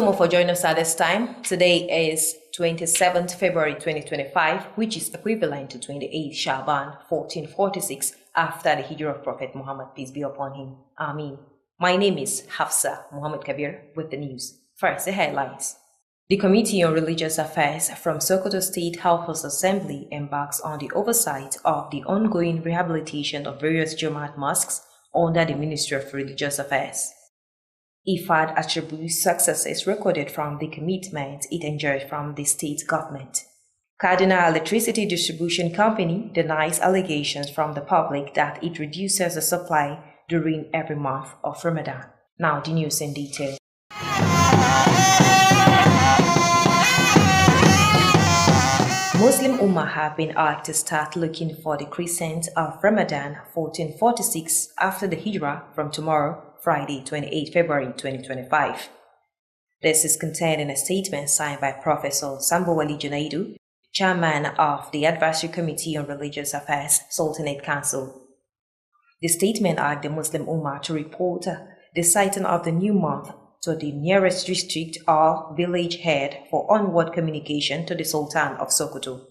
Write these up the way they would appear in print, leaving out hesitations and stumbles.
Welcome for joining us at this time. Today is 27th February 2025, which is equivalent to 28 Shaban 1446 after the Hijrah of Prophet Muhammad, peace be upon him. Ameen. My name is Hafsa Muhammad Kabir with the news. First, the headlines. The Committee on Religious Affairs from Sokoto State House Assembly embarks on the oversight of the ongoing rehabilitation of various Jumu'at mosques under the Ministry of Religious Affairs. IFAD attributes successes recorded from the commitment it enjoyed from the state government. Cardinal Electricity Distribution Company denies allegations from the public that it reduces the supply during every month of Ramadan. Now the news in detail. Muslim Ummah have been asked to start looking for the crescent of Ramadan 1446 after the Hijrah from tomorrow, Friday, 28 February 2025. This is contained in a statement signed by Professor Sambowali Junaidu, Chairman of the Advisory Committee on Religious Affairs, Sultanate Council. The statement asked the Muslim Ummah to report the sighting of the new month to the nearest district or village head for onward communication to the Sultan of Sokoto.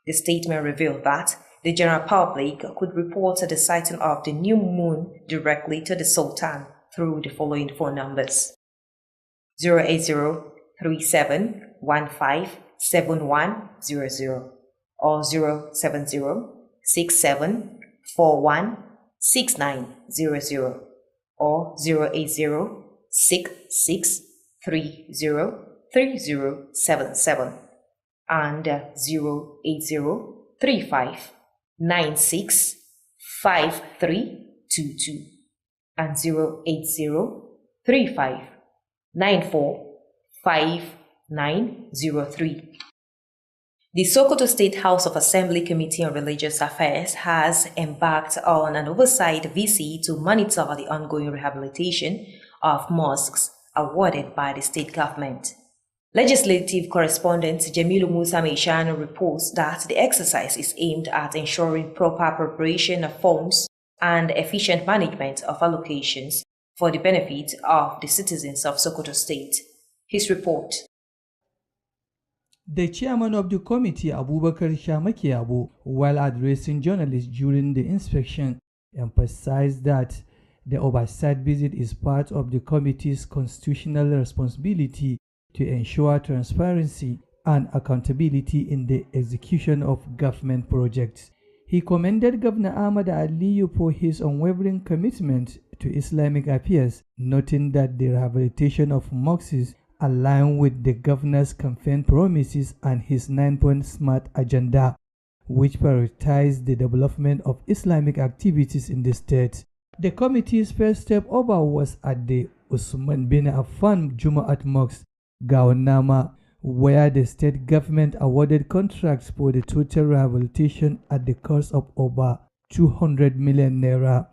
The statement revealed that the general public could report the sighting of the new moon directly to the Sultan through the following phone numbers: 08037157100 or 07067416900 or 08066303077 and 08035965322 and 08035945903. The Sokoto State House of Assembly Committee on Religious Affairs has embarked on an oversight visit to monitor the ongoing rehabilitation of mosques awarded by the state government. Legislative correspondent Jamilu Musa Meishano reports that the exercise is aimed at ensuring proper appropriation of funds and efficient management of allocations for the benefit of the citizens of Sokoto State. His report. The chairman of the committee, Abubakar Shamaki Abu, while addressing journalists during the inspection, emphasized that the oversight visit is part of the committee's constitutional responsibility to ensure transparency and accountability in the execution of government projects. He commended Governor Ahmad Aliyu for his unwavering commitment to Islamic affairs, noting that the rehabilitation of mosques align with the governor's campaign promises and his 9-point SMART agenda, which prioritized the development of Islamic activities in the state. The committee's first step over was at the Usman bin Affan Jumu'at Mosque, Gaonama, where the state government awarded contracts for the total rehabilitation at the cost of over 200 million naira.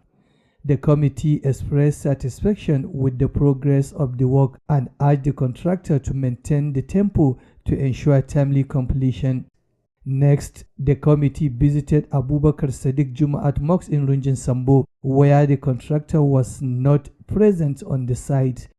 The committee expressed satisfaction with the progress of the work and urged the contractor to maintain the tempo to ensure timely completion. Next, the committee visited Abubakar Sadiq Jumu'at Mosque in Runjin Sambo, where the contractor was not present on the site.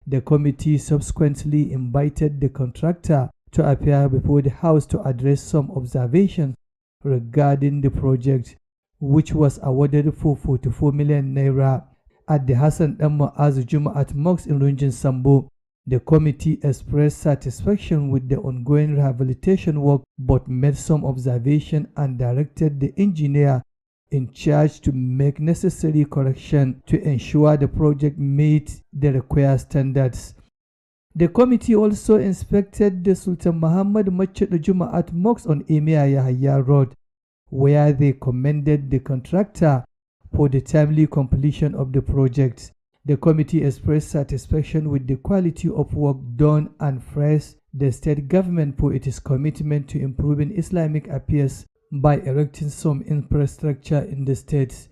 The committee subsequently invited the contractor to appear before the House to address some observations regarding the project, which was awarded for 44 million naira. At the Hassan Dan Mu'az Jumu'at Mosque in Runjin Sambo, the committee expressed satisfaction with the ongoing rehabilitation work but made some observation and directed the engineer in charge to make necessary correction to ensure the project meet the required standards. The committee also inspected the Sultan Muhammad Machad Jumu'at Mosque on Emir Yahya Road, where they commended the contractor for the timely completion of the project. The committee expressed satisfaction with the quality of work done and praised the state government for its commitment to improving Islamic affairs by erecting some infrastructure in the state.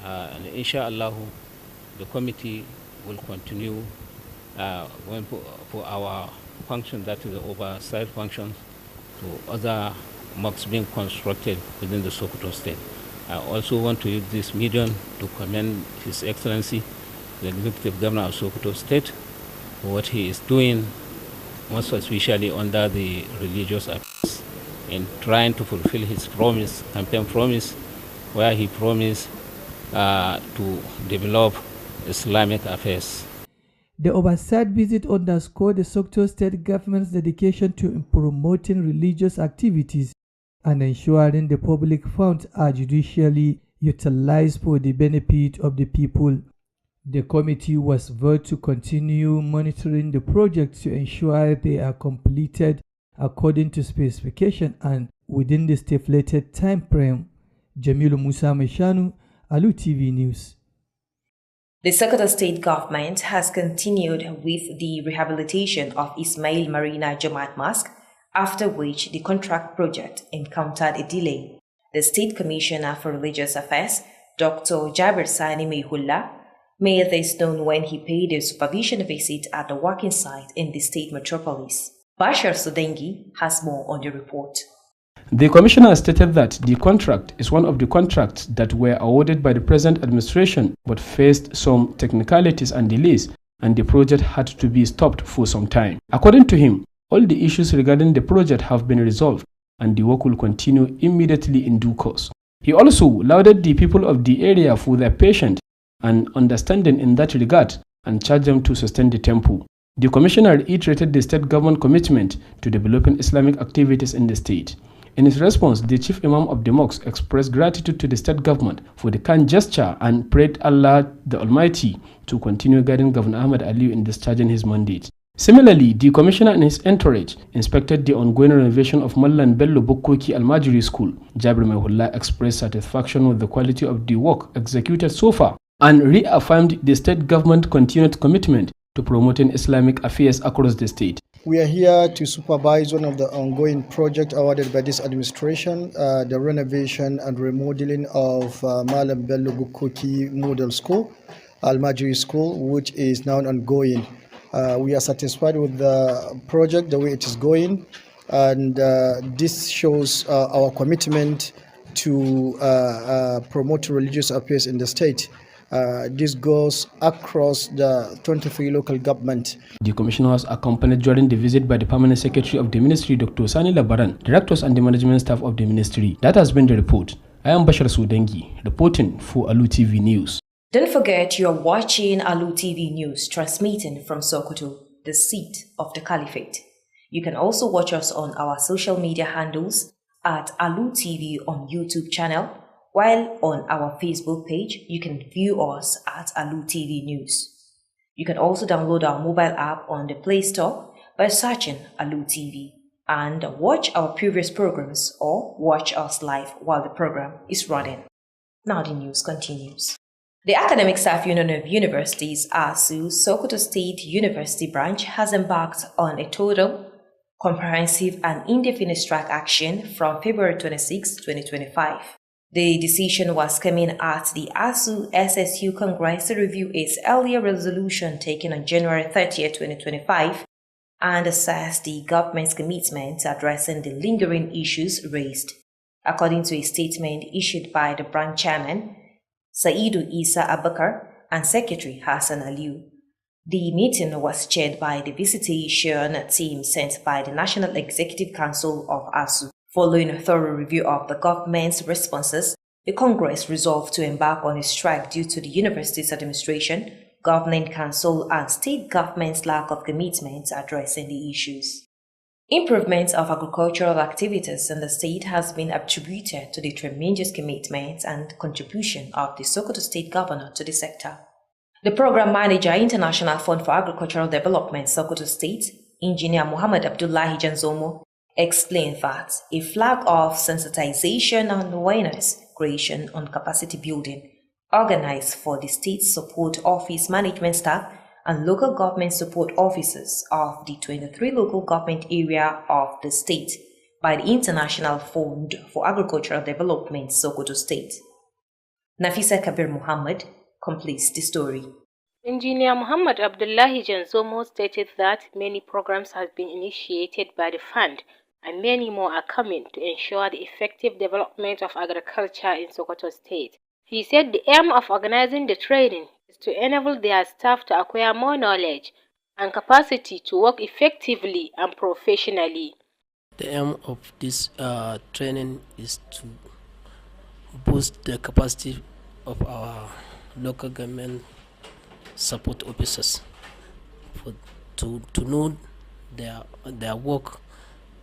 And inshallah, the committee will continue for our function, that is the oversight function, to other mosques being constructed within the Sokoto state. I also want to use this medium to commend His Excellency, the Executive Governor of Sokoto State, for what he is doing, most especially under the religious affairs, in trying to fulfill his promise, campaign promise, where he promised to develop Islamic affairs. The oversight visit underscored the Sokoto state government's dedication to promoting religious activities and ensuring the public funds are judicially utilized for the benefit of the people. The committee was vowed to continue monitoring the project to ensure they are completed according to specification and within the stipulated time frame. Jamilu Musa Meshanu, Alu TV News. The Sokoto state government has continued with the rehabilitation of Ismail Marina Jamaat Mosque, after which the contract project encountered a delay. The State Commissioner for Religious Affairs, Dr. Jabbi Sani Mehullah, made this known when he paid a supervision visit at the working site in the state metropolis. Bashar Sudengi has more on the report. The commissioner stated that the contract is one of the contracts that were awarded by the present administration but faced some technicalities and delays, and the project had to be stopped for some time. According to him, all the issues regarding the project have been resolved and the work will continue immediately in due course. He also lauded the people of the area for their patience and understanding in that regard and charged them to sustain the temple. The commissioner reiterated the state government commitment to developing Islamic activities in the state. In his response, the chief imam of the mosque expressed gratitude to the state government for the kind gesture and prayed Allah the Almighty to continue guiding Governor Ahmed Aliyu in discharging his mandate. Similarly, the commissioner and his entourage inspected the ongoing renovation of Mallan Bello Bukkoki Almajiri School. Jabri Mehullah expressed satisfaction with the quality of the work executed so far and reaffirmed the state government's continued commitment to promoting Islamic affairs across the state. We are here to supervise one of the ongoing projects awarded by this administration, the renovation and remodeling of Mallam Bello Bukkoki Model School, Almajiri School, which is now ongoing. We are satisfied with the project, the way it is going, and this shows our commitment to promote religious affairs in the state. This goes across the 23 local government. The commissioner was accompanied during the visit by the permanent secretary of the ministry, Dr. Sani Labaran, directors and the management staff of the ministry. That has been the report. I am Bashar Sudengi, reporting for Alu TV News. Don't forget you are watching Alu TV News, transmitting from Sokoto, the seat of the Caliphate. You can also watch us on our social media handles at Alu TV on YouTube channel, while on our Facebook page, you can view us at Alu TV News. You can also download our mobile app on the Play Store by searching Alu TV and watch our previous programs or watch us live while the program is running. Now the news continues. The Academic Staff Union of Universities, ASU, Sokoto State University branch has embarked on a total, comprehensive and indefinite strike action from February 26, 2025. The decision was coming at the ASU SSU Congress to review its earlier resolution taken on January 30, 2025 and assess the government's commitment to addressing the lingering issues raised. According to a statement issued by the branch chairman, Saidu Isa Abakar, and Secretary Hassan Aliu, the meeting was chaired by the visitation team sent by the National Executive Council of ASU. Following a thorough review of the government's responses, the Congress resolved to embark on a strike due to the university's administration, governing council, and state government's lack of commitment to addressing the issues. Improvement of agricultural activities in the state has been attributed to the tremendous commitment and contribution of the Sokoto State Governor to the sector. The Program Manager, International Fund for Agricultural Development, Sokoto State, Engineer Muhammadu Abdullahi Janzomo, explained that a flag of sensitization and awareness creation on capacity building, organized for the State Support Office management staff and local government support officers of the 23 local government area of the state by the International Fund for Agricultural Development, Sokoto State. Nafisa Kabir Muhammad completes the story. Engineer Muhammadu Abdullahi Janzomo stated that many programs have been initiated by the fund and many more are coming to ensure the effective development of agriculture in Sokoto State. He said the aim of organizing the training is to enable their staff to acquire more knowledge and capacity to work effectively and professionally. The aim of this training is to boost the capacity of our local government support officers to know their work,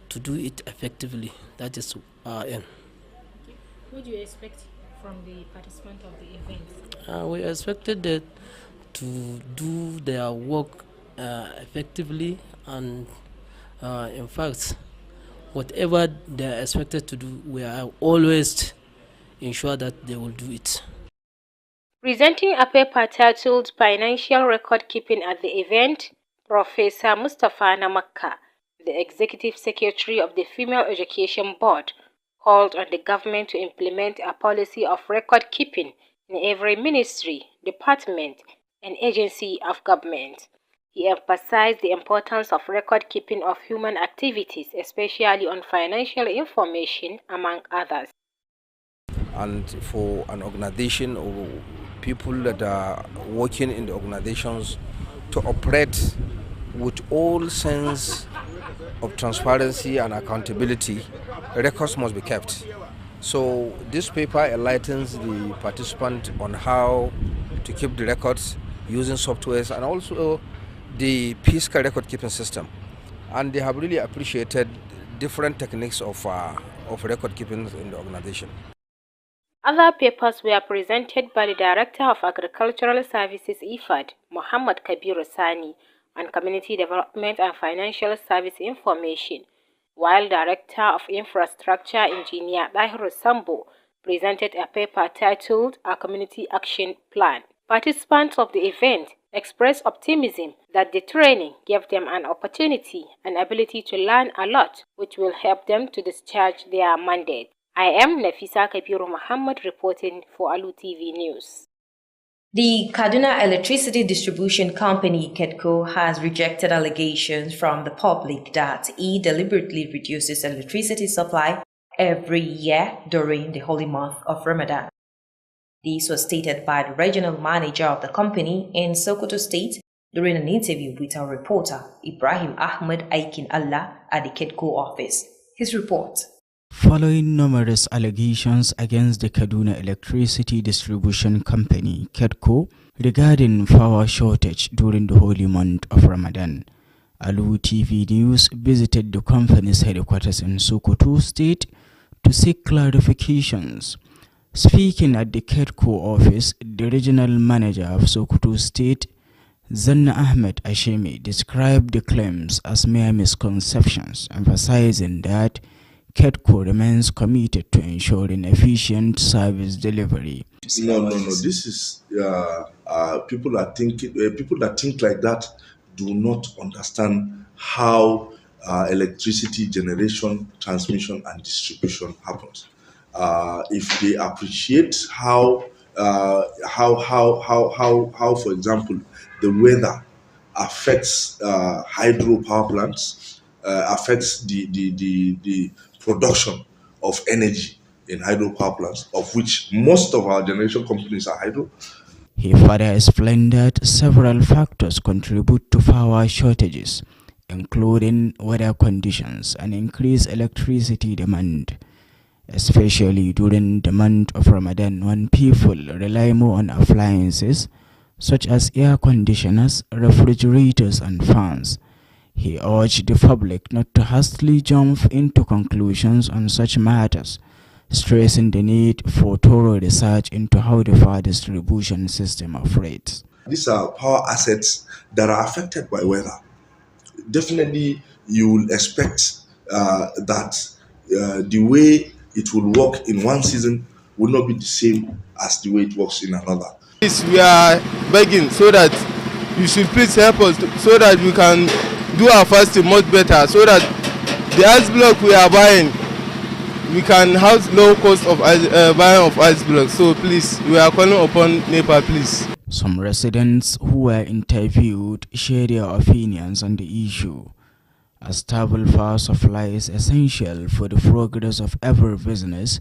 to do it effectively. That is our aim. What do you expect from the participants of the event? We expected that to do their work effectively, and in fact, whatever they are expected to do, we are always ensure that they will do it. Presenting a paper titled Financial Record Keeping at the event, Professor Mustapha Wamakko, the Executive Secretary of the Female Education Board, called on the government to implement a policy of record keeping in every ministry, department, and agency of government. He emphasized the importance of record keeping of human activities, especially on financial information, among others. And for an organization or people that are working in the organizations to operate with all sense of transparency and accountability, records must be kept. So this paper enlightens the participant on how to keep the records using softwares and also the fiscal record keeping system. And they have really appreciated different techniques of record keeping in the organization. Other papers were presented by the Director of Agricultural Services IFAD, Muhammadu Sani, on Community Development and Financial Service Information, while Director of Infrastructure Engineer Dahiru Sambo presented a paper titled A Community Action Plan. Participants of the event expressed optimism that the training gave them an opportunity and ability to learn a lot, which will help them to discharge their mandate. I am Nafisa Kabiru Muhammad reporting for Alu TV News. The Kaduna Electricity Distribution Company, KEDCO, has rejected allegations from the public that it deliberately reduces electricity supply every year during the holy month of Ramadan. This was stated by the regional manager of the company in Sokoto State during an interview with our reporter, Ibrahim Ahmed Aikin Allah, at the KEDCO office. His report. Following numerous allegations against the Kaduna Electricity Distribution Company, KEDCO, regarding power shortage during the holy month of Ramadan, Alu TV News visited the company's headquarters in Sokoto State to seek clarifications. Speaking at the KEDCO office, the regional manager of Sokoto State, Zanna Ahmed Ashemi, described the claims as mere misconceptions, emphasizing that KEDCO remains committed to ensuring efficient service delivery. No. This is people are thinking. People that think like that do not understand how electricity generation, transmission, and distribution happens. If they appreciate how, for example, the weather affects hydro power plants, affects the production of energy in hydro power plants, of which most of our generation companies are hydro. He further explained that several factors contribute to power shortages, including weather conditions and increased electricity demand, especially during the month of Ramadan, when people rely more on appliances such as air conditioners, refrigerators, and fans. He urged the public not to hastily jump into conclusions on such matters, stressing the need for thorough research into how the power distribution system operates. These are power assets that are affected by weather. Definitely, you will expect that the way it will work in one season will not be the same as the way it works in another. We are begging so that you should please help us so that we can do our fasting much better, so that the ice block we are buying, we can have low cost of buying of ice blocks. So please, we are calling upon NEPA, please. Some residents who were interviewed shared their opinions on the issue. A stable power supply is essential for the progress of every business,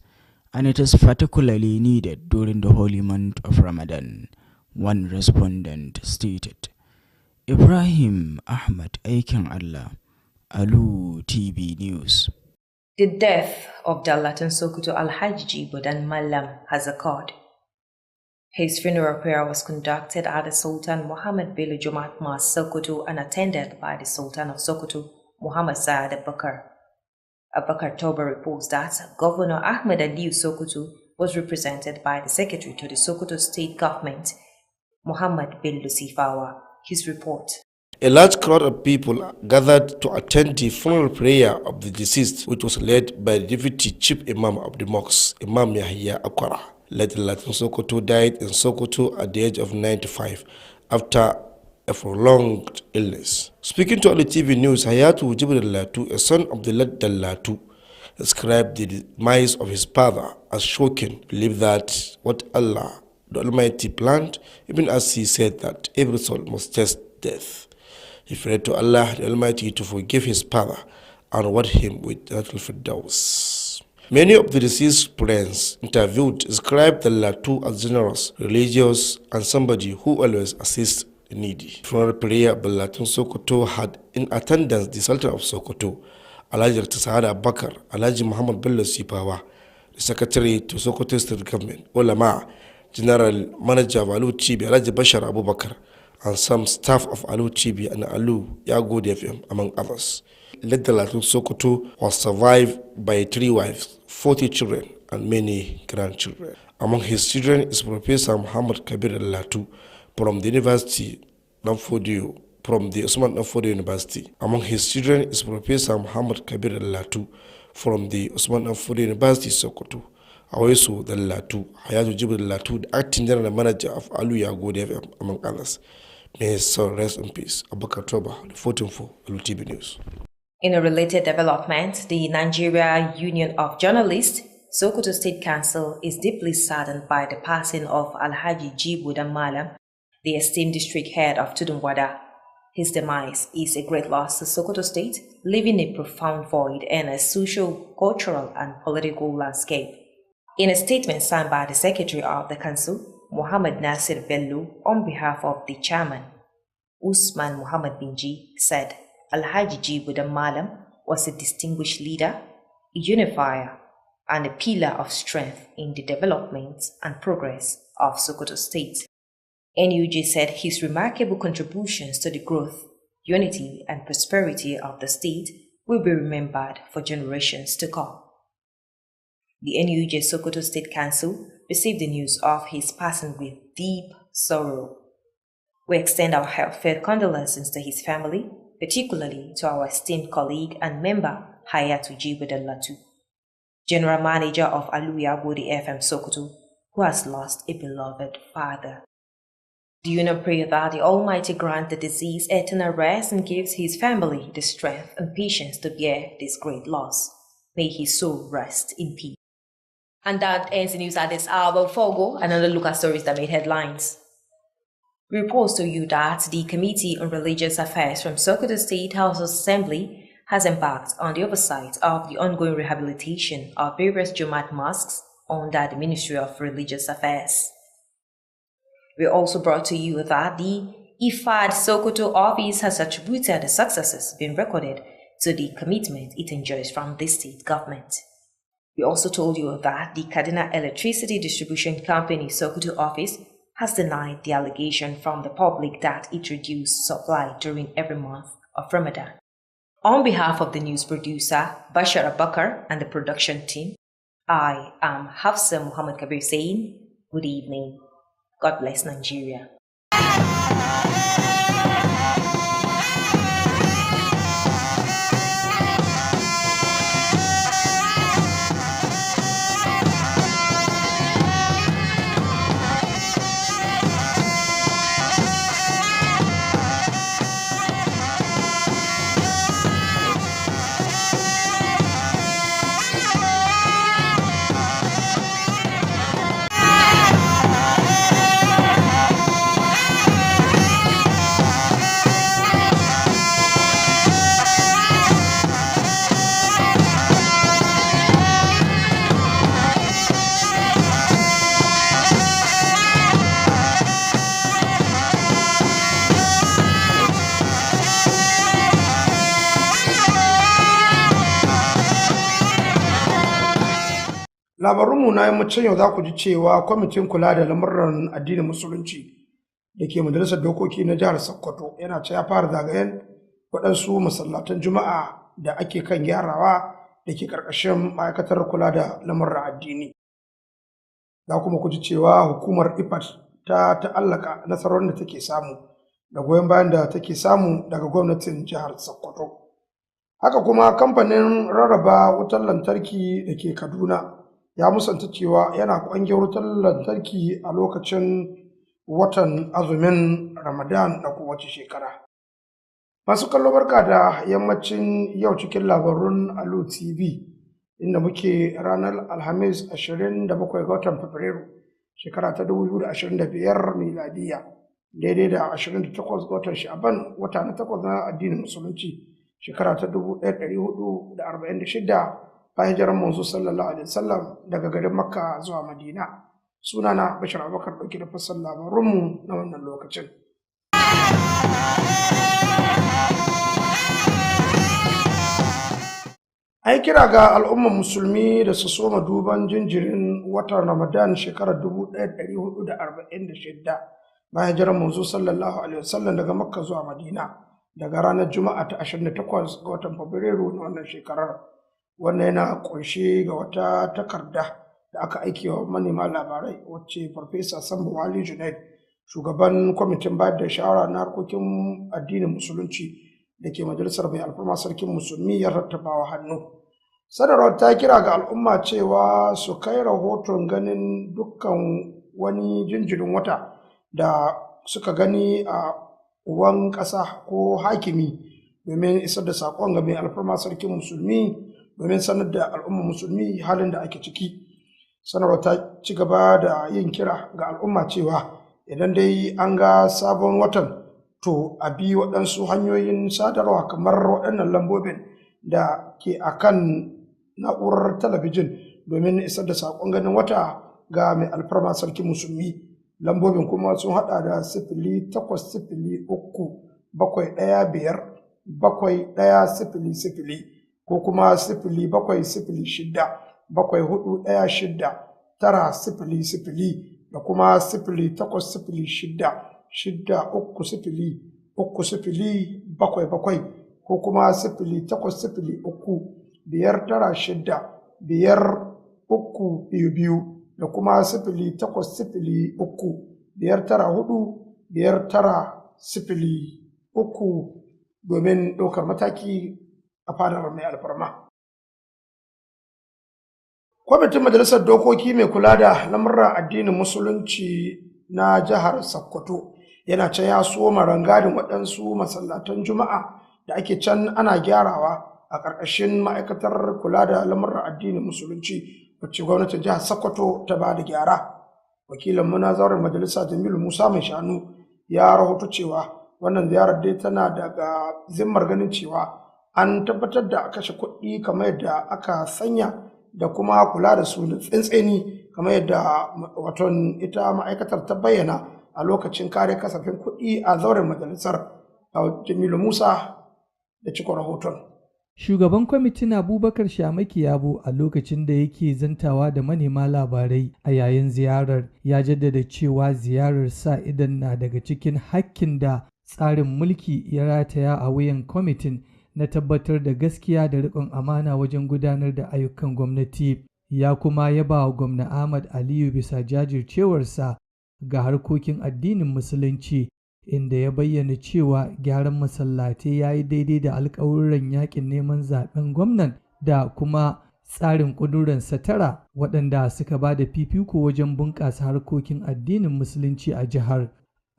and it is particularly needed during the holy month of Ramadan, one respondent stated. Ibrahim Ahmad Aikin Allah, Alu TV News. The death of Dallatin Sokoto Alhaji Budan Malam has occurred. His funeral prayer was conducted at the Sultan Muhammad Bello Jumat Mosque, Sokoto, and attended by the Sultan of Sokoto, Muhammad Saad Abakar. Abakar Toba reports that Governor Ahmed Aliu Sokoto was represented by the Secretary to the Sokoto State Government, Muhammad Bello Sifawa. His report. A large crowd of people gathered to attend the funeral prayer of the deceased, which was led by the Deputy Chief Imam of the Mosque, Imam Yahya Akwara. Later, Latin Sokoto died in Sokoto at the age of 95 after a prolonged illness. Speaking to Ali TV News, Hayatu Jibril Latu, a son of the late Dallatu, described the demise of his father as shocking. Believe that what Allah, the Almighty, planned, even as he said that every soul must taste death. He prayed to Allah, the Almighty, to forgive his father and reward him with Jannatul Firdaus. Many of the deceased friends interviewed described the Latu as generous, religious, and somebody who always assists the needy. Funeral prayer of the Latun Sokoto had in attendance the Sultan of Sokoto, Alhaji Saad Abakar, Alhaji Muhammad Bello Sipawa, the Secretary to Sokoto State Government, Ulama, General Manager of Alu Chibi, Alhaji Bashar Abubakar, and some staff of Alu Chibi and Alu Yago FM, among others. Later, Latun Sokoto was survived by 3 wives, 40 children, and many grandchildren. Among his children is Professor Muhammad Kabir Latu from the University Namfodio, from the Osman Namfodio University. Among his children is Professor Muhammad Kabir Latu from the Osman Namfodio University, Sokoto. Awesu Latu, Hayatu Jibril Latu, the acting general manager of Alu Yago FM, among others. May his soul rest in peace. Abakar Toba, reporting for Alu TV News. In a related development, the Nigeria Union of Journalists, Sokoto State Council, is deeply saddened by the passing of Alhaji G. Budan Malam, the esteemed district head of Tudunwada. His demise is a great loss to Sokoto State, leaving a profound void in a social, cultural, and political landscape. In a statement signed by the Secretary of the Council, Muhammad Nasir Bello, on behalf of the Chairman, Usman Muhammad Binji, said Alhaji G. Budan Malam was a distinguished leader, a unifier, and a pillar of strength in the development and progress of Sokoto State. NUJ said his remarkable contributions to the growth, unity, and prosperity of the state will be remembered for generations to come. The NUJ Sokoto State Council received the news of his passing with deep sorrow. We extend our heartfelt condolences to his family, particularly to our esteemed colleague and member Hayatu G. Budan Latu, General Manager of Aluya Bude FM Sokoto, who has lost a beloved father. The union pray that the Almighty grant the deceased eternal rest and gives his family the strength and patience to bear this great loss. May his soul rest in peace. And that ends the news at this hour. Before we go, another look at stories that made headlines. We report to you that the Committee on Religious Affairs from Sokoto State House of Assembly has embarked on the oversight of the ongoing rehabilitation of various Jumat mosques under the Ministry of Religious Affairs. We also brought to you that the IFAD Sokoto office has attributed the successes being recorded to the commitment it enjoys from the state government. We also told you that the Kaduna Electricity Distribution Company Sokoto office has denied the allegation from the public that it reduced supply during every month of Ramadan. On behalf of the news producer, Bashar Abakar, and the production team, I am Hafsa Muhammad Kabir saying, good evening. God bless Nigeria. Labarunmu na yammacin yau za ku ji cewa kwamitin kula da lamuran addinin musulunci da ke majalisar dokoki na jihar Sokoto yana ce ya fara zagayen waɗansu masallatan Juma'a da ake kan gyarawa da ke ƙarƙashin ma'aikatar kula da lamuran addini. Za kuma ku ji cewa hukumar IFAD ta ta'allaka nasarorin da take samu da goyon bayan da take samu daga gwamnatin jihar Sokoto. Haka kuma kamfanin rarraba wutar lantarki da ke Kaduna ya musanta cewa yana ƙwange wutar lantarki a lokacin watan azumin Ramadan na kowace shekara. Masu kallo barka da yammacin yau cikin labarun Alu TV inda muke ranar Alhamis 27 ga watan Fabrairu shekara ta 2025 miladiya daidai da 28 ga watan Sha'ban wata na 8 na addinin musulunci shekara ta 1446 bayan hijirar manzo sallallahu alaihi wasallam daga garin Makka zuwa Madina. Sunana Bashir Abubakar dauke da fassar labarunmu na wannan lokacin. Ai kira ga al'ummar musulmi da su soma duban jinjirin watan Ramadan shekarar 1446 bayan hijirar manzo sallallahu alaihi wasallam daga Makka zuwa Madina daga ranar Juma'a ta 28 ga watan Fabrairu na wannan shekarar. Wannan yana ƙunshe ga wata takarda da aka aike wa manema labarai wacce Farfesa Sambo Wali Junaid, shugaban kwamitin bayar da shawara na harkokin addinin musulunci da ke majalisar mai alfarma sarkin musulmi ya rattabawa hannu. Sanarwar ta kira ga al'umma cewa su kai rahoton ganin dukkan wani jinjirin wata da suka gani a uwan ƙasa ko hakimi domin isar da saƙon ga mai alfarma sarkin musulmi domin sanar da al'ummar musulmi halin da ake ciki. Sanarwar ta ci gaba da yin kira ga al'umma cewa idan dai an ga sabon watan to a bi waɗansu hanyoyin sadarwa kamar waɗannan lambobin da ke akan na'urar talabijin domin isar da saƙon ganin wata ga mai alfarma sarkin musulmi. Lambobin kuma sun haɗa da 0803-115-7100 ko kuma 0706-7416-900 da kuma 0806-630-3077 ko kuma 0803-596-5322 da kuma 0803-594-5903 domin ɗaukar mataki a fadar mai alfarma. Kwamitin Majalisar Dokoki mai kula da lamuran addinin Musulunci na jihar Sokoto yana can ya soma rangadin waɗansu masallatan Juma'a da ake can ana gyarawa a ƙarƙashin ma'aikatar kula da lamuran addinin Musulunci wacce gwamnatin jihar Sokoto ta ba da gyara. Wakilin munazawar majalisa Jamilu Musa Mai Shanu ya rahoto cewa wannan ziyarar dai tana daga zimmar ganin cewa an tabbatar da kashe kuɗi kamar yadda aka sanya da kuma kula da su da tsantseni kamar yadda waton ita ma'aikatar ta bayyana a lokacin kare kasafin kuɗi a zauren majalisar. Jamilu Musa da cikon rahoton. Shugaban kwamitin Abubakar Shamaki Yabo a lokacin da yake zantawa da manema labarai a yayin ziyarar ya jaddada cewa ziyarar sa idan na daga cikin hakkin da tsarin mulki ya rataya a wuyan kwamitin na tabbatar da gaskiya da riƙon amana wajen gudanar da ayyukan gwamnati. Ya kuma yaba wa gwamna Ahmad Aliyu bisa jajircewarsa ga harkokin addinin musulunci, inda ya bayyana cewa gyaran masallatai ya yi daidai da alƙawurran yakin neman zaben gwamnan da kuma tsarin ƙuduransa tara waɗanda suka ba da fifiko wajen bunƙasa harkokin addinin musulunci a jihar.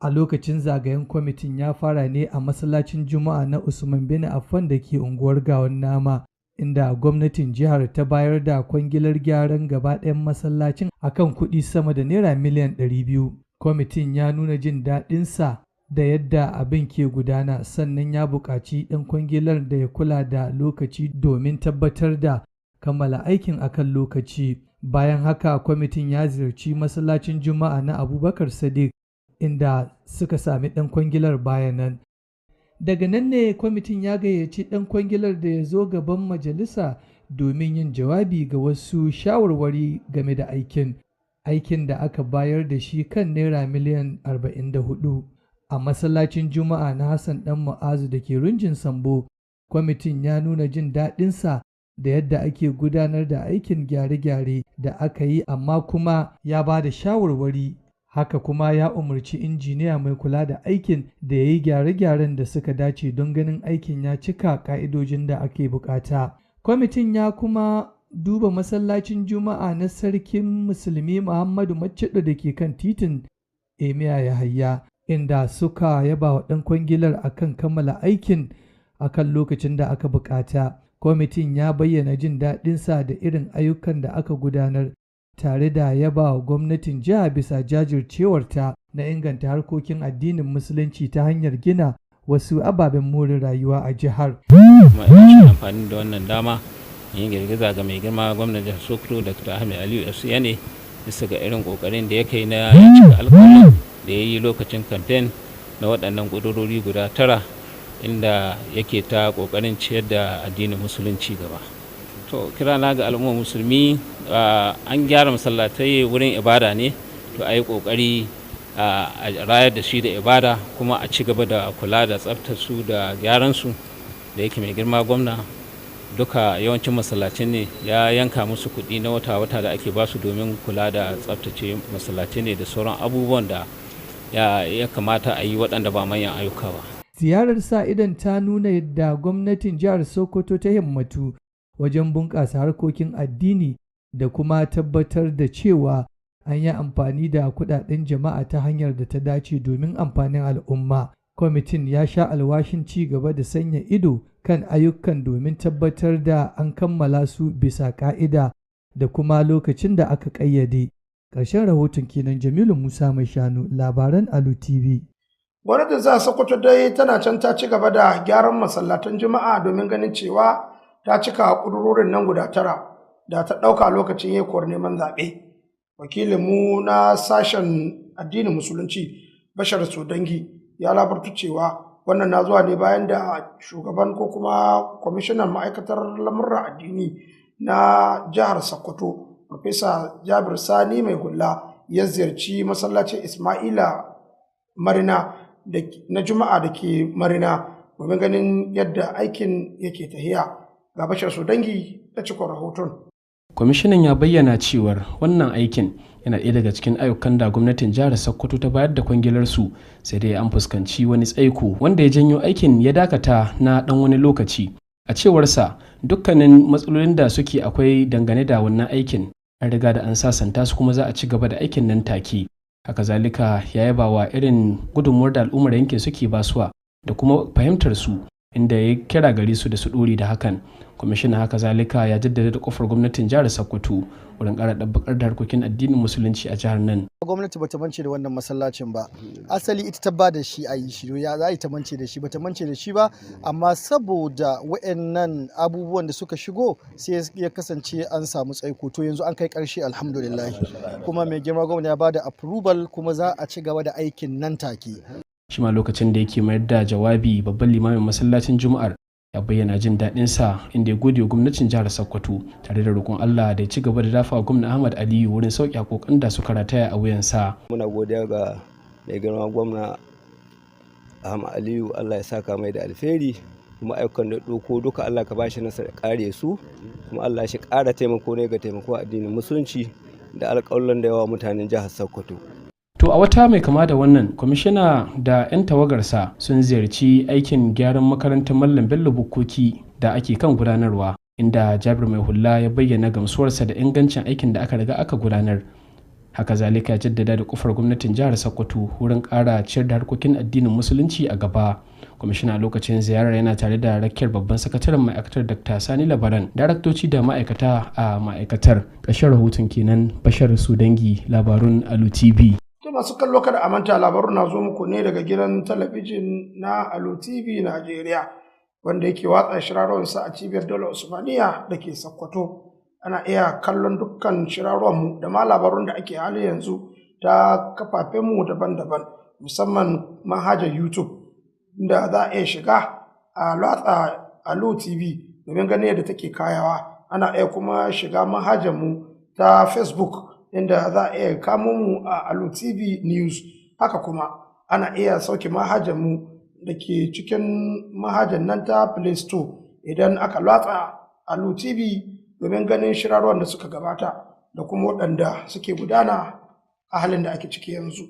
A lokacin zagayen kwamitin ya fara ne a masallacin Jumu'A na Usman bin Affan da ke unguwar Gawan Nama, inda gwamnatin jihar ta bayar da kwangilar gyaran gaba ɗayan masallacin akan kuɗi sama da naira miliyan 200. Kwamitin ya nuna jin daɗinsa da yadda abin ke gudana, sannan ya buƙaci ɗan kwangilar da ya kula da lokaci domin tabbatar da kammala aikin akan lokaci. Bayan haka kwamitin ya ziyarci masallacin Juma'a na Abubakar Sadiq inda suka sami ɗan kwangilar bayanan. Daga nan ne kwamitin ya gayyaci ɗan kwangilar da ya zo gaban majalisa domin yin jawabi ga wasu shawarwari game da aikin da aka bayar da shi kan naira miliyan 44 a masallacin Juma'a na Hassan Dan Mu'azu da ke Runjin Sambo. Kwamitin ya nuna jin daɗinsa da yadda ake gudanar da aikin gyare-gyare da aka yi, amma kuma ya ba da shawarwari. Haka kuma ya umarci injiniya mai kula da aikin da ya yi gyare-gyaren da suka dace don ganin aikin ya cika ƙa'idojin da ake bukata. Kwamitin ya kuma duba masallacin Juma'a na Sarkin Musulmi Muhammadu Maccido da ke kan titin Emiya Yahaya, inda suka yaba wa ɗan kwangilar akan kammala aikin akan lokacin da aka bukata. Kwamitin ya bayyana jin daɗinsa da irin ayyukan da aka gudanar, tare da yaba wa gwamnatin jiha bisa jajircewarta na inganta harkokin addinin musulunci ta hanyar gina wasu ababen more rayuwa a jihar. Ina amfani da wannan dama in girgiza ga mai girma gwamnan jihar Sokoto Dr. Ahmed Aliyu ne bisa ga irin kokarin da ya kai na cika alƙawarin da ya yi lokacin kamfen na waɗannan ƙudurori guda 9 inda yake ta kokarin ciyar da addinin musulunci gaba. To kira na ga al'ummar musulmi, an gyara masallatai wurin ibada ne, to a yi kokari a rayar da shi da ibada, kuma a ci gaba da kula da tsaftar su da gyaran su, da yake mai girma gwamna duka yawancin masallacin ne ya yanka musu kuɗi na wata-wata da ake basu domin kula da tsaftace masallacin ne da sauran abubuwan da ya kamata a yi waɗanda ba manyan ayyuka ba. Ziyarar sa idan ta nuna yadda gwamnatin jihar Sokoto ta himmatu wajen bunƙasa harkokin addini da kuma tabbatar da cewa an yi amfani da kuɗaɗen jama'a ta hanyar da ta dace domin amfanin al'umma. Kwamitin ya sha alwashin ci gaba da sanya ido kan ayyukan domin tabbatar da an kammala su bisa ƙa'ida da kuma lokacin da aka ƙayyade. Ƙarshen rahoton kenan. Jamilu Musa Mai Shanu, labaran Alu TV. Gwamnatin jihar Sokoto dai tana can ta ci gaba da gyaran masallatan Juma'a domin ganin cewa ta cika ƙudurorin nan guda 9 da ta ɗauka lokacin yakuwar neman zaɓe. Wakilinmu na sashen addinin musulunci Bashar Sodangi ya labarta cewa wannan na zuwa ne bayan da shugaban ko kuma kwamishinan ma'aikatar lamurran addini na jihar Sokoto Farfesa Jabir Sani Mai Hulla ya ziyarci masallacin Ismaila Marina na Juma'a da ke Marina domin ganin yadda aikin yake tahiya. Ga Bashar Sodangi da cikon rahoton. Kwamishinan ya bayyana cewar wannan aikin yana ɗaya daga cikin ayyukan da gwamnatin jihar Sokoto ta bayar da kwangilarsu, sai dai an fuskanci wani tsaiko wanda ya janyo aikin ya dakata na ɗan wani lokaci. A cewarsa, dukkanin matsalolin da suke akwai dangane da wannan aikin an riga da an sasanta su, kuma za a ci gaba da aikin nan take. Haka zalika ya yaba wa irin gudunmuwar da al'ummar yankin suke basuwa da kuma fahimtar su, inda ya kira gare su da su ɗore da hakan. Kwamishinan haka zalika ya jaddada da kofar gwamnatin jihar Sokoto wurin ƙara ɗabbakar da harkokin addinin musulunci a jihar nan. Gwamnati bata mance da wannan masallacin ba, asali ita ta ba da shi a yi shi, ya za ta mance da shi, bata mance da shi ba, amma saboda waɗannan abubuwan da suka shigo sai ya kasance an samu tsaiko. To yanzu an kai ƙarshe alhamdulillah, kuma mai girma gwamnati ya ba da approval, kuma za a ci gaba da aikin nan take. Shi ma lokacin da yake mayar da jawabi, babban limamin masallacin Juma'ar ya bayyana jin daɗinsa, inda ya gode wa gwamnatin jihar Sokoto tare da roƙon Allah da ya ci gaba da dafa gwamna Ahmad Aliyu wurin sauƙi haƙoƙan da suka rataya a wuyansa. Muna godiya ga mai girma gwamna Ahmad Aliyu, Allah ya saka mai da alheri, kuma ayyukan da ɗauko duka Allah ka bashi nasara kare su, kuma Allah shi ƙara taimako ne ga taimako addinin musulunci da alƙawarin da yawa mutanen jihar Sokoto. To a wata mai kama da wannan, kwamishina da 'yan tawagarsa sun ziyarci aikin gyaran makarantar Mallam Bello Bukkoki da ake kan gudanarwa, inda Jabir Mai Hulla ya bayyana gamsuwarsa da ingancin aikin da aka riga aka gudanar. Haka zalika ya jaddada da kofar gwamnatin jihar Sokoto wurin ƙara ciyar da harkokin addinin musulunci a gaba. Kwamishina lokacin ziyarar yana tare da rakiyar babban sakataren ma'aikatar Dr. Sani Labaran, daraktoci da ma'aikata a ma'aikatar. Ƙarshen rahoton kenan. Bashar Sodangi, labarun Alu TV. To masu kallo kada a manta, labaru na zo muku ne daga gidan talabijin na Alu TV Najeriya, wanda yake watsa shirarwansa a cibiyar Daular Usmaniya da ke Sokoto. Ana iya kallon dukkan shirarwanmu da ma labarun da ake hali yanzu ta kafafenmu daban-daban, musamman manhajar YouTube, da za a iya shiga a latsa Alu TV domin ganin yadda take kayawa. ana iya kuma shiga manhajarmu ta Facebook inda za a iya kamo mu a Alu TV News. Haka kuma ana iya sauke manhajarmu da ke cikin manhajar nan ta Play Store idan aka latsa Alu TV domin ganin shirarwan da suka gabata da kuma waɗanda suke gudana a halin da ake ciki yanzu.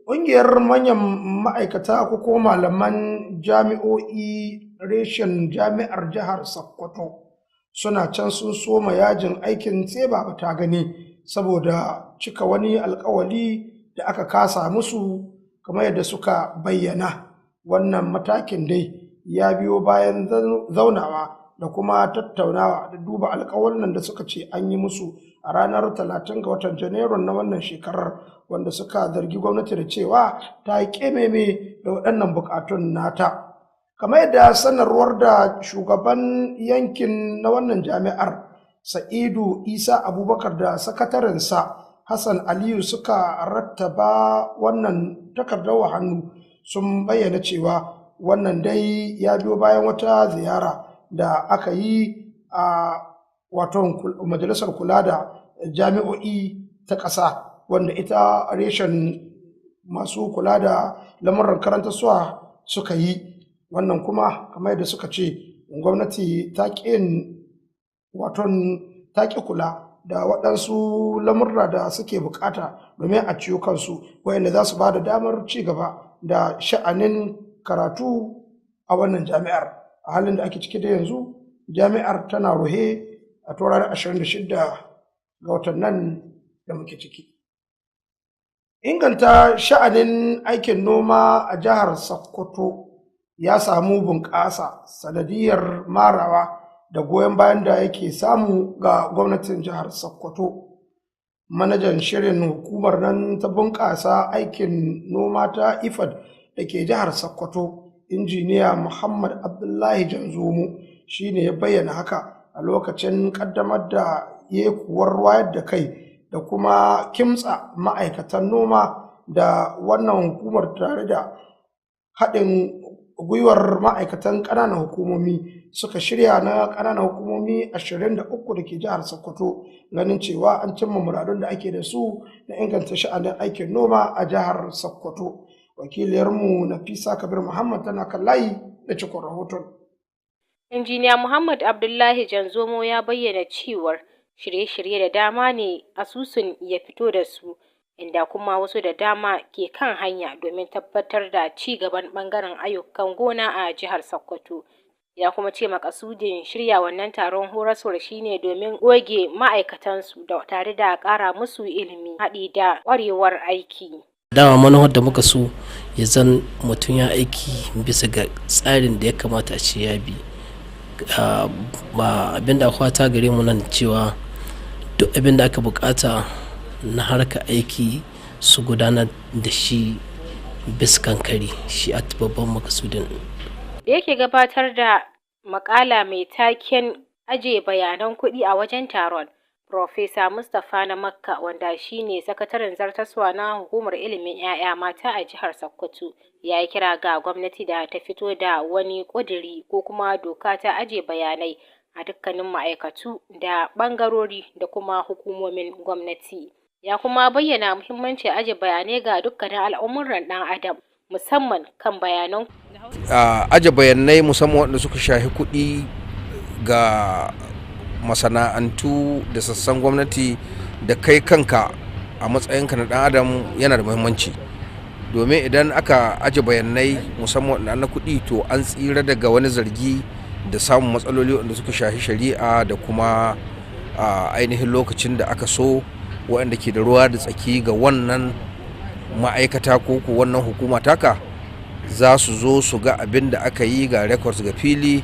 Ƙungiyar manyan ma'aikata ko kuma malaman jami'o'i reshen jami'ar jihar Sokoto suna can sun soma yajin aikin tseba ta gani saboda cika wani alkawali da aka kasa musu kamar yadda suka bayyana. Wannan matakin dai ya biyo bayan zaunawa da kuma tattaunawa da duba alƙawalin da suka ce an yi musu a ranar 30 ga watan Janairu na wannan shekarar, wanda suka zargi gwamnati da cewa ta yi ƙememe da waɗannan buƙatun nata. Kamar yadda sanarwar da shugaban yankin na wannan jami'ar Sa'idu Isa Abubakar da sakatarensa Hassan Aliyu suka rattaba wannan takardar hannu sun bayyana cewa wannan dai ya biyo bayan wata ziyara da aka yi a majalisar kula da jami'o'i ta ƙasa, wanda ita reshen masu kula da lamuran karantarwa suka yi. Wannan kuma kamar yadda suka ce gwamnati ta ƙi kula da waɗansu lamurra da suke bukata domin a ciyo kansu, wayanda za su ba da damar ci gaba da sha'anin karatu a wannan jami'ar. A halin da ake ciki da yanzu jami'ar tana ruhe a ranar 26 ga watan nan da muke ciki. Inganta sha'anin aikin noma a jihar Sokoto ya samu bunƙasa sanadiyar marawa da goyon bayan da yake samu ga gwamnatin jihar Sokoto. Manajan shirin hukumar nan ta bunƙasa aikin noma ta IFAD da ke jihar Sokoto, injiniya Muhammad Abdullahi Janzomo, shi ne ya bayyana haka a lokacin ƙaddamar da yekuwar wayar da kai da kuma kimtsa ma'aikatan noma da wannan hukumar tare da haɗin gwiwar ma'aikatan ƙananan hukumomi suka shirya na ƙananan hukumomi 23 da ke jihar Sokoto, ganin cewa an cimma muradun da ake da su na inganta sha'anin aikin noma a jihar Sokoto. Wakiliyarmu Nafisa Kabir Muhammad tana kan layi da cikon rahoton. Injiniya Muhammad Abdullahi Janzomo ya bayyana cewar shirye-shirye da dama ne asusun ya fito da su, inda kuma wasu da dama ke kan hanya domin tabbatar da ci gaban ɓangaren ayyukan gona a jihar Sokoto. Ya kuma ce makasudin shirya wannan taron horaswar shine domin goge ma'aikatansu da tare da ƙara musu ilimi haɗi da ƙwarewar aiki. Dama manufar da muka so ya zan mutum ya aiki bisa ga tsarin da ya kamata a ce ya bi. Ba abin da kwata gare mu nan cewa duk abin da aka bukata na harka aiki su gudanar da shi bisa kankari, shi a babban makasudin. Da yake gabatar da makala mai taken aje bayanan kuɗi a wajen taron, Profesa Mustapha na Makka, wanda shi ne sakataren zartaswa na hukumar ilimin 'ya'ya mata a jihar Sokoto, ya yi kira ga gwamnati da ta fito da wani ƙudiri ko kuma doka ta aje bayanai a dukkanin ma'aikatu da ɓangarori da kuma hukumomin gwamnati. Ya kuma bayyana muhimmancin aje bayanai ga dukkanin al'amuran ɗan adam, musamman kan bayanan aje bayanai musamman waɗanda suka shafi kuɗi ga masana'antu da sassan gwamnati da kai kanka a matsayinka na ɗan adam yana da muhimmanci, domin idan aka aje bayanai musamman na kuɗi to an tsira daga wani zargi da samun matsaloli wanda suka shafi shari'a da kuma ainihin lokacin da aka so waɗanda ke da ruwa da tsaki ga wannan ma'aikata ko wannan hukuma taka za su zo su ga abin da aka yi ga records ga fili,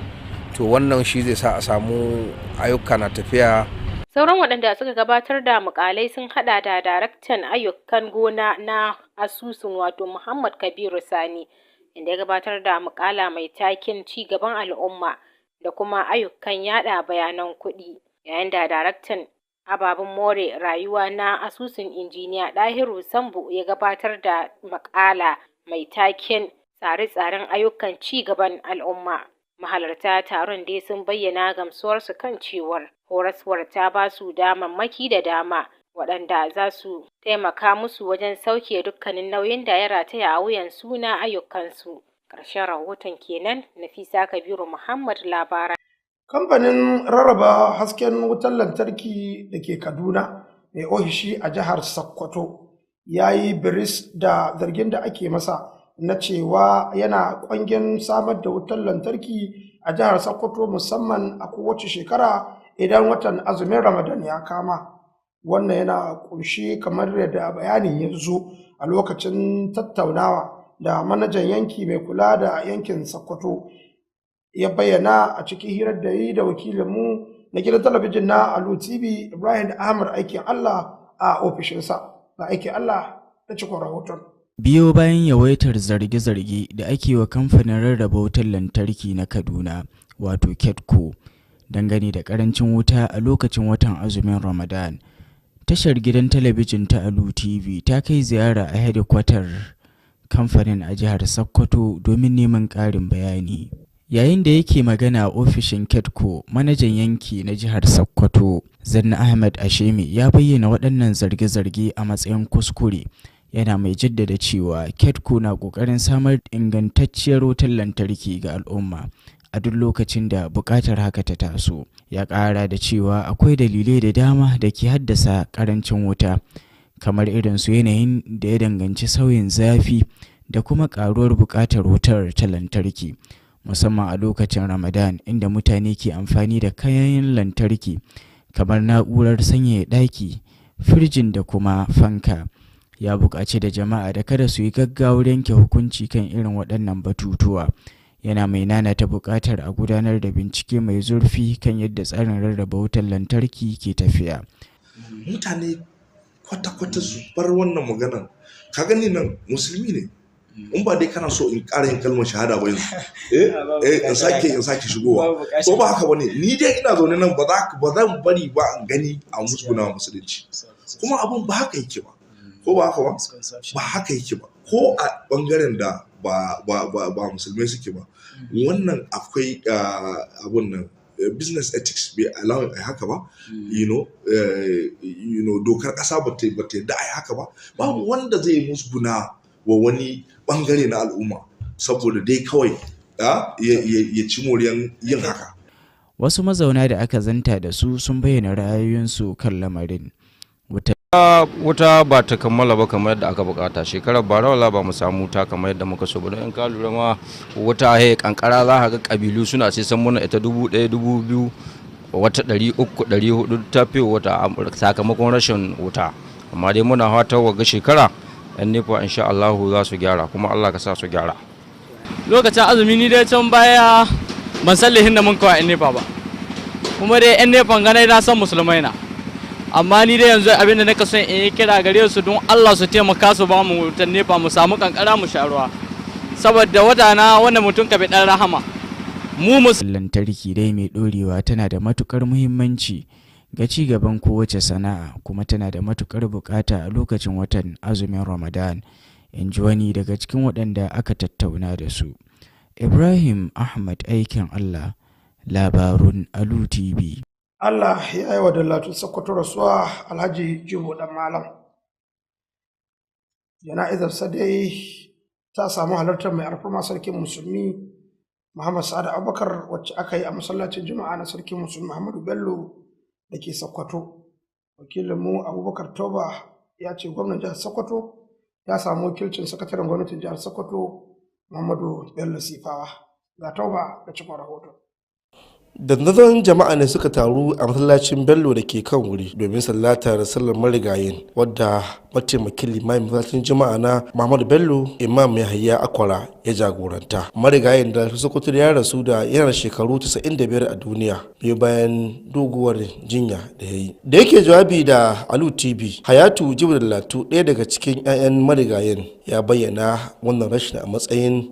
to wannan shi zai sa a samu ayyuka na tafiya. Sauran waɗanda suka gabatar da mukalai sun hada da daraktan ayyukan gona na asusun wato Muhammad Kabiru Sani, inda ya gabatar da mukala mai taken ci gaban al'umma da kuma ayyukan yada bayanan kuɗi, yayin da daraktan ababen more rayuwa na asusun injiniya Dahiru Sambu ya gabatar da makala mai taken tsare-tsaren ayyukan ci gaban al'umma. Mahalarta taron dai sun bayyana gamsuwarsu kan cewar horaswar ta ba su damammaki da dama waɗanda za su taimaka musu wajen sauke dukkanin nauyin da ya rataya a wuyansu na ayyukansu. Ƙarshen rahoton kenan. Nafisa Kabiru Muhammad, labaran. Kamfanin rarraba hasken wutar lantarki da ke Kaduna mai ofishi a jihar Sokoto ya yi biris da zargin da ake masa na cewa yana ƙwangen samar da wutar lantarki a jihar Sokoto musamman a kowace shekara idan watan azumin Ramadan ya kama. Wannan yana ƙunshi kamar yadda bayanin ya zo a lokacin tattaunawa da manajan yanki mai kula da yankin Sokoto ya bayyana a cikin hirar da yi da wakilinmu na gidan talabijin na Alu TV Ibrahim Ahmad aikin Allah a ofishinsa. Ga aikin Allah da cikon rahoton. Biyo bayan yawaitar zarge-zarge da ake wa kamfanin rarraba wutar lantarki na Kaduna wato KEDCO dangane da karancin wuta a lokacin watan azumin Ramadan, tashar gidan talabijin ta Alu TV ta kai ziyara a hedikwatar kamfanin a jihar Sokoto domin neman ƙarin bayani. Yayin da yake magana a ofishin KEDCO, manajan yanki na jihar Sokoto, Zanna Ahmed Ashemi, ya bayyana waɗannan zarge-zarge a matsayin kuskure. Yana mai jaddada cewa KEDCO na ƙoƙarin samar da ingantacciyar wutar lantarki ga al'umma a duk lokacin da buƙatar haka ta taso. Ya ƙara da cewa akwai dalilai da dama da ke haddasa ƙarancin wuta, kamar irin su yanayin da ya danganci sauyin zafi da kuma ƙaruwar buƙatar wutar ta lantarki, musamman a lokacin Ramadan inda mutane ke amfani da kayan lantarki kamar na'urar sanyaya ɗaki, firjin da kuma fanka. Ya buƙaci da jama'a da kada su yi gaggawar yanke hukunci kan irin waɗannan batutuwa. Yana mai nanata buƙatar a gudanar da bincike mai zurfi kan yadda tsarin rarraba wutar lantarki ke tafiya. Mutane kwata-kwata su bar wannan maganar. Ka gani nan musulmi ne. In ba dai kana so in ƙara yin kalmar shahada ba yanzu in sake shigowa ko ba haka bane, ni dai ina zaune nan ba zan bari ba in gani a musguna musulunci, kuma abun ba haka yake ba, ko ba haka ba haka yake ba, ko a bangaren da ba musulmai suke ba. Wannan akwai abun nan business ethics bai allow ai haka ba, you know dokar ƙasa ba ta yadda ai haka ba. Babu wanda zai musguna wa wani bangare na al'umma saboda dai kawai ya ci moriyan yin haka. Wasu mazauna da aka zanta da su sun bayyana ra'ayoyinsu kan lamarin. Wuta ba ta kammala ba kamar yadda aka bukata. Shekarar bara wala ba mu samu wuta kamar yadda muka so ba. In ka lura ma wuta kankara za ka ga kabilu suna sai san muna ita 1,000, 2,000, wata 300, 400 ta fi wata sakamakon rashin wuta. Amma dai muna fatan wa shekara yan nefa insha Allah za su gyara, kuma Allah ka sa su gyara. Lokacin azumi ni dai can baya ban san lihin da mun kawai yan nefa ba, kuma dai yan nefan ganai na san musulmai na, amma ni dai yanzu abin da naka son in yi kira gare su don Allah su taimaka su ba mu wutan nefa mu samu kankara mu sha ruwa, saboda wata na wanda mutum ka bi dan rahama. Lantarki dai mai dorewa tana da matukar muhimmanci ga ci gaban kowace sana'a, kuma tana da matukar bukata a lokacin watan azumin Ramadan, in ji wani daga cikin waɗanda aka tattauna da su. Ibrahim Ahmad aikin Allah, labarun Alu TV. Allah ya yi wa Dallatu Sokoto rasuwa Alhaji Jibo dan Malam. Jana'izarsa dai ta samu halartar mai alfarma sarkin musulmi Muhammad Sa'ad Abubakar, wacce aka yi a masallacin Jumu'A na sarkin musulmi Muhammadu Bello da ke Sokoto. Wakilinmu Abubakar Toba ya ce gwamnan jihar Sokoto ya samu wakilcin sakataren gwamnatin jihar Sokoto Muhammadu Bello Sifawa. Ga Toba da cikin rahoton. Dandazon jama'a ne suka taru a masallacin Bello da ke kan wuri domin sallatar sallar marigayin, wadda mataimakin limamin masallacin jama'a na Muhammadu Bello Imam Yahaya Akwara ya jagoranta. Marigayin da Sokoto ya rasu da yana shekaru 95 a duniya biyu bayan doguwar jinya da ya yi. Da yake jawabi da Alu TV, Hayatu Jibrillatu, ɗaya daga cikin 'ya'yan marigayin, ya bayyana wannan rashin a matsayin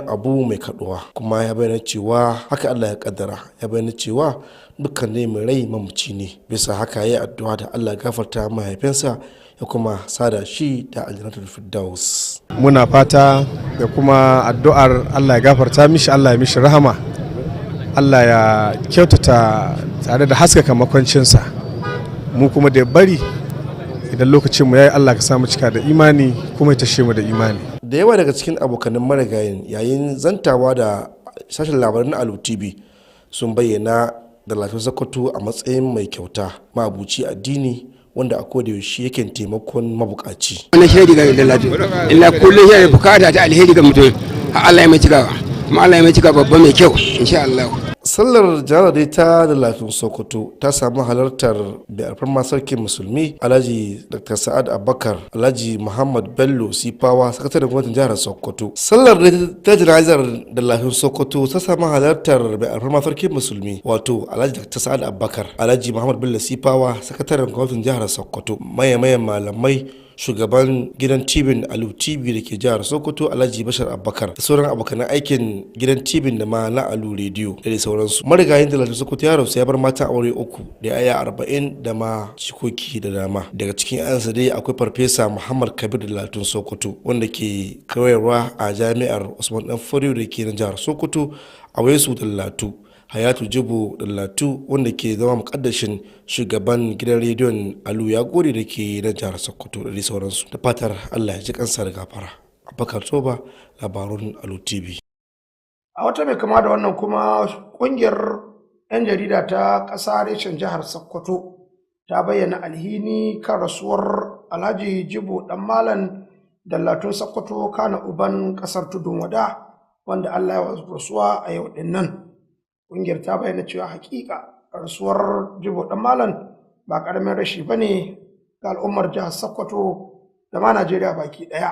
abu mai kaduwa, kuma ya bayyana cewa haka Allah ya kaddara. Ya bayyana cewa dukkan ne mai rai mamaci ne, bisa haka ya addu'a da Allah gafarta mahaifinsa ya kuma sada shi da aljannatul firdaus. Muna fata da kuma addu'ar Allah ya gafarta mishi, Allah ya mishi rahama, Allah ya kyautata tare da haskaka makwancinsa, mu kuma da bari idan lokacin mu yayi Allah ka samu cika da imani kuma ya tashe mu da imani. Da yawa daga cikin abokanan marigayin yayin zantawa da sashen labarai na Alu TV sun bayyana da Latin Sokoto a matsayin mai kyauta, mabuci addini wanda a koda yaushe yake taimakon mabukaci. Wani shaidi ga da Latin, illa kullum yana bukata ta alheri ga mutum, Allah ya mai cikawa, kuma Allah ya mai cikawa babba mai kyau insha Allah. Sallar jarare ta da Latin Sokoto ta samu halartar da alfarma sarkin musulmi Alhaji Dr. Sa'ad Abubakar, Alhaji Muhammadu Bello Sifawa, sakataren gwamnatin jihar Sokoto. Sallar ta jana'izar da Latin Sokoto ta samu halartar da alfarma sarkin musulmi wato Alhaji Dr. Sa'ad Abubakar, Alhaji Muhammadu Bello Sifawa, sakataren gwamnatin jihar Sokoto, mayan malamai, shugaban gidan tibin Alu TV da ke jihar Sokoto Alhaji Bashar Abubakar, da sauran abokan aikin gidan tibin da ma na Alu Radio da sauransu. Marigayin da Latin Sokoto ya rasu ya bar mata aure 3 da yaya 40 da ma cikoki da dama. Daga cikin yansa dai akwai Farfesa Muhammad Kabir da Latin Sokoto wanda ke koyarwa a jami'ar Usman Dan Fodiyo da ke na jihar Sokoto, a Wesu da Latu, Hayatu Jibo Dallatu wanda ke zama mukaddashin shugaban gidan rediyon Alu ya gode da ke na jihar Sokoto da sauransu. Da fatar Allah ya ji kansa da gafara. Abubakar Toba, labarun Alu TV. A wata mai kama da wannan kuma kungiyar 'yan jarida ta ƙasa reshen jihar Sokoto ta bayyana alhini kan rasuwar Alhaji Jibo Dan Malam Dallatun Sokoto kana uban ƙasar Tudun Wada wanda Allah ya rasuwa a yau din nan. Ƙungiyar ta bayyana cewa hakika rasuwar Jibo Dan Malam ba ƙaramin rashi ba ne ga al'ummar jihar Sokoto da ma Najeriya baki ɗaya.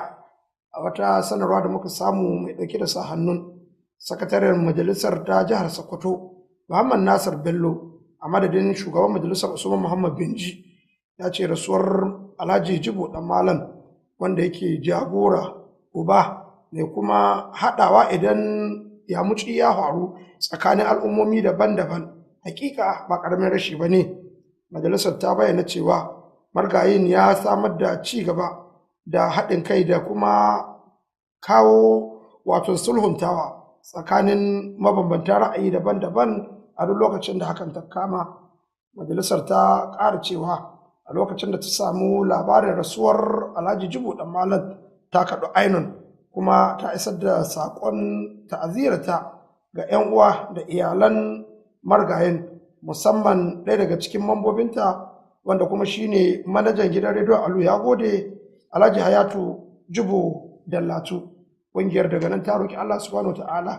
A wata sanarwa da muka samu mai ɗauke da sa hannun sakataren majalisar ta jihar Sokoto Muhammad Nasir Bello a madadin shugaban majalisar Usman Muhammad Binji ya ce rasuwar Alhaji Jibo Dan Malam wanda yake jagora uba ne kuma haɗawa idan ya muci ya faru tsakanin al'ummomi daban-daban hakika ba ƙaramin rashi ba ne. Majalisar ta bayyana cewa margayin ya samar da ci gaba da haɗin kai da kuma kawo wato sulhuntawa tsakanin mabambantan ra'ayi daban-daban a duk lokacin da hakan ta kama. Majalisar ta ƙara cewa a lokacin da ta samu labarin rasuwar Alhaji Jibo Dan Malam ta kaɗu ainun kuma ta isar da saƙon ta'azirata ga 'yan uwa da iyalan margayin, musamman ɗaya daga cikin mambobinta wanda kuma shine manajan gidan rediyo Alu ya gode Alhaji Hayatu Jibo Dallatu. Ƙungiyar daga nan ta roki Allah subhanahu ta'ala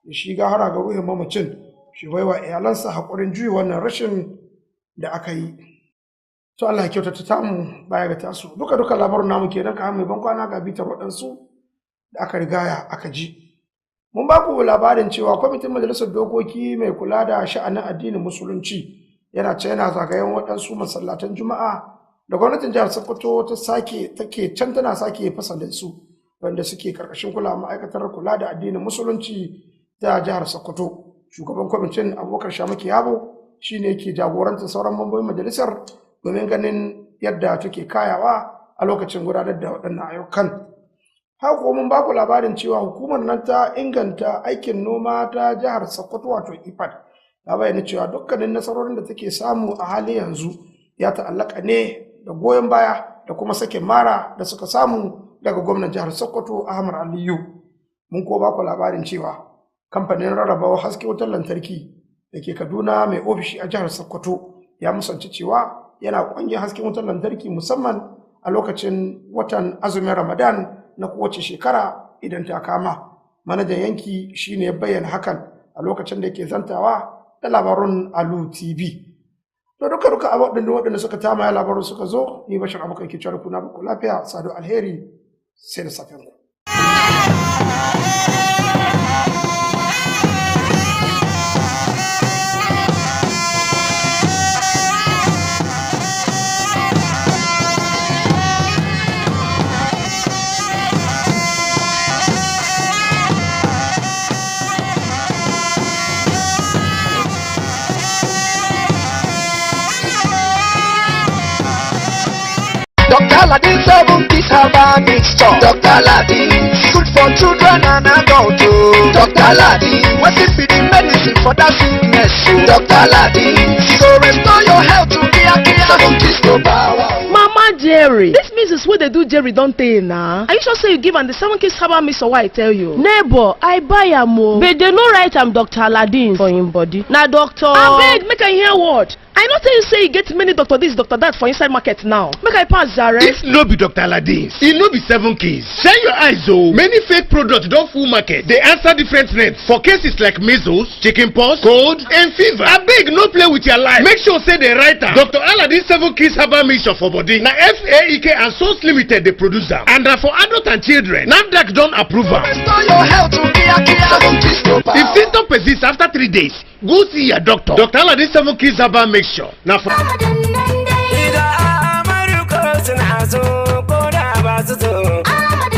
ya shi gahara ga ruhin mamacin, shi baiwa iyalansa haƙurin juyi wannan rashin da aka yi. To Allah ya kyautata tamu baya ga tasu. Duka labarin namu kenan ka mai ban kwana ga bitar waɗansu da aka rigaya aka ji. Mun ba ku labarin cewa kwamitin majalisar dokoki mai kula da sha'anin addinin musulunci yana zagayen waɗansu masallatan Juma'a da gwamnatin jihar Sokoto take can tana sake fasalin su wanda suke karkashin kula ma'aikatar kula da addinin musulunci ta jihar Sokoto. Shugaban kwamitin Abubakar Shamaki Yabo shine yake jagorantar sauran mambobin majalisar domin ganin yadda take kayawa a lokacin gudanar da waɗannan ayyukan. Haka kuma mun baku labarin cewa hukumar nan ta inganta aikin noma ta jihar Sokoto wato IPAD ta bayyana cewa dukkanin nasarorin da take samu a halin yanzu ya ta'allaka ne da goyon baya da kuma sakin mara da suka samu daga gwamnan jihar Sokoto Ahmad Aliyu. Mun ko baku labarin cewa kamfanin rarraba haske wutar lantarki da ke Kaduna mai ofishi a jihar Sokoto ya musance cewa yana kwangin hasken wutar lantarki musamman a lokacin watan azumin Ramadan na kowace shekara idan ta kama. Manajan yanki shine ya bayyana hakan a lokacin da yake zantawa da labarun Alu TV. To duka waɗanda suka tama ya labarun suka zo, ni Bashir Abubakar ke cewa kuna muku lafiya, sadu alheri, sai da safen ku. Dr. Ladin 70s herbal mixture. Dr. Ladin, good for children and adults. Dr. Ladin, what's it for the medicine? medicine for that sickness. Dr. Aladdin, go restore your health to Kia. 7 keys go power. Mama Jerry, this means where they do Jerry don't tell now. Are you sure say you give and the 7 keys herbal mix or what I tell you? Neighbor, I buy a more. But they no write I'm Dr. Aladdin for him body. Now doctor, I beg, make I hear what? I not tell you say you get many doctor this, doctor that for inside market now. Make I pass Zara. If no be Dr. Aladdin, it no be 7 keys. Shine your eyes though. Many fake products don't full market. They answer different names for cases like measles, chickenpox, cold, and fever. I beg, no play with your life. Make sure say the writer Dr. Aladdin 7 keys herbal mixture for body. Now FAEK and Source Limited they produce them. And for adult and children. NAFDAC don't approve them. Restore your health to Kia. 7 keys go power. If symptoms persist after 3 days, go see your doctor. Dr. Aladdin 7 keys herbal mixture. Now for Ida amaru ko suna so ko da ba su so.